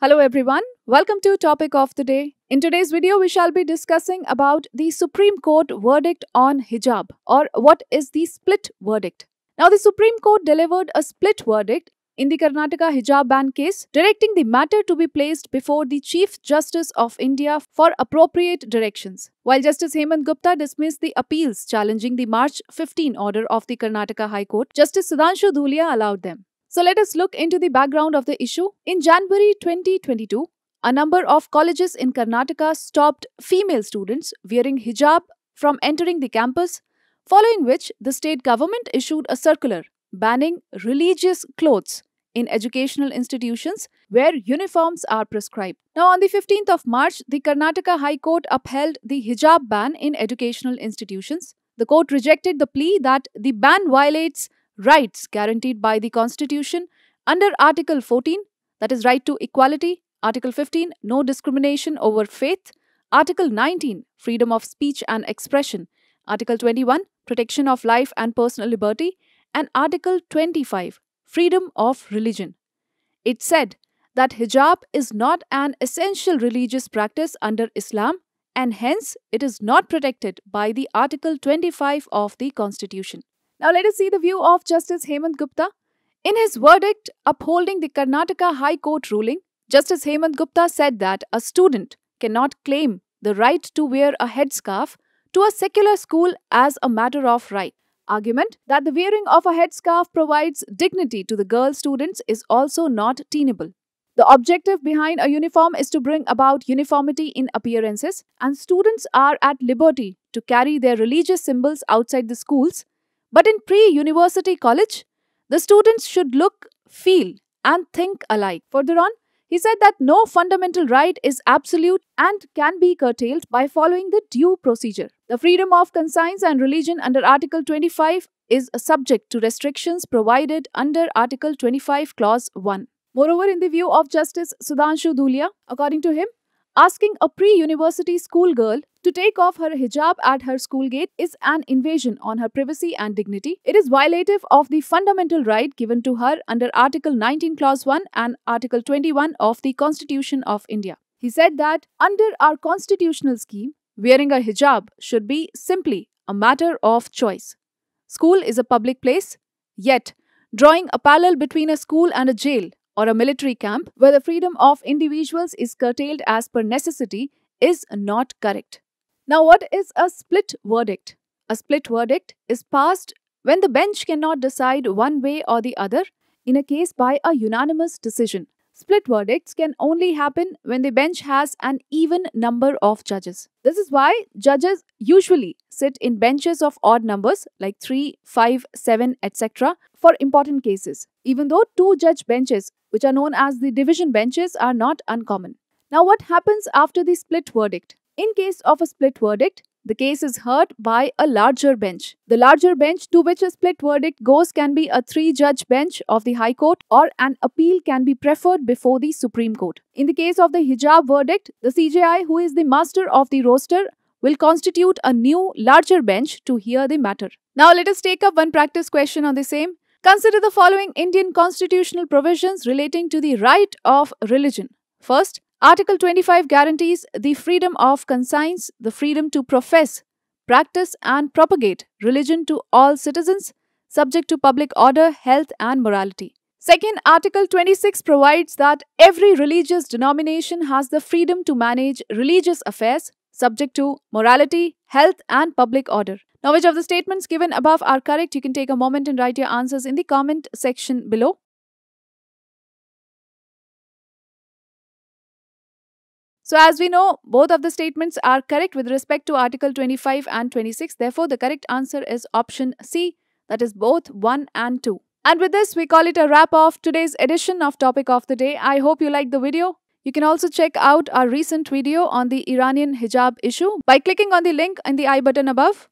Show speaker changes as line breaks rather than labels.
Hello everyone, welcome to Topic of the Day. In today's video, we shall be discussing about the Supreme Court verdict on hijab, or what is the split verdict. Now, the Supreme Court delivered a split verdict in the Karnataka hijab ban case, directing the matter to be placed before the Chief Justice of India for appropriate directions. While Justice Hemant Gupta dismissed the appeals challenging the March 15 order of the Karnataka High Court, Justice Sudhanshu Dhulia allowed them. So let us look into the background of the issue. In January 2022, a number of colleges in Karnataka stopped female students wearing hijab from entering the campus, following which the state government issued a circular banning religious clothes in educational institutions where uniforms are prescribed. Now, on the 15th of March, the Karnataka High Court upheld the hijab ban in educational institutions. The court rejected the plea that the ban violates rights guaranteed by the Constitution under Article 14, that is right to equality, Article 15, no discrimination over faith, Article 19, freedom of speech and expression, Article 21, protection of life and personal liberty, and Article 25, freedom of religion. It said that hijab is not an essential religious practice under Islam and hence it is not protected by the Article 25 of the Constitution. Now let us see the view of Justice Hemant Gupta. In his verdict upholding the Karnataka High Court ruling, Justice Hemant Gupta said that a student cannot claim the right to wear a headscarf to a secular school as a matter of right. Argument that the wearing of a headscarf provides dignity to the girl students is also not tenable. The objective behind a uniform is to bring about uniformity in appearances, and students are at liberty to carry their religious symbols outside the schools. But in pre-university college, the students should look, feel, and think alike. Further on, he said that no fundamental right is absolute and can be curtailed by following the due procedure. The freedom of conscience and religion under Article 25 is subject to restrictions provided under Article 25 Clause 1. Moreover, in the view of Justice Sudhanshu Dhulia, according to him, asking a pre-university schoolgirl to take off her hijab at her school gate is an invasion on her privacy and dignity. It is violative of the fundamental right given to her under Article 19 Clause 1 and Article 21 of the Constitution of India. He said that under our constitutional scheme, wearing a hijab should be simply a matter of choice. School is a public place, yet drawing a parallel between a school and a jail or a military camp where the freedom of individuals is curtailed as per necessity is not correct. Now, what is a split verdict? A split verdict is passed when the bench cannot decide one way or the other in a case by a unanimous decision. Split verdicts can only happen when the bench has an even number of judges. This is why judges usually sit in benches of odd numbers like 3, 5, 7, etc. for important cases, even though two-judge benches, which are known as the division benches, are not uncommon. Now, what happens after the split verdict? In case of a split verdict, the case is heard by a larger bench. The larger bench to which a split verdict goes can be a 3-judge bench of the High Court, or an appeal can be preferred before the Supreme Court. In the case of the hijab verdict, the CJI, who is the master of the roster, will constitute a new larger bench to hear the matter. Now let us take up one practice question on the same. Consider the following Indian constitutional provisions relating to the right of religion. First, Article 25 guarantees the freedom of conscience, the freedom to profess, practice and propagate religion to all citizens, subject to public order, health and morality. Second, Article 26 provides that every religious denomination has the freedom to manage religious affairs, subject to morality, health and public order. Now, which of the statements given above are correct? You can take a moment and write your answers in the comment section below. So, as we know, both of the statements are correct with respect to Article 25 and 26. Therefore, the correct answer is option C, that is both 1 and 2. And with this, we call it a wrap of today's edition of Topic of the Day. I hope you liked the video. You can also check out our recent video on the Iranian hijab issue by clicking on the link in the I button above.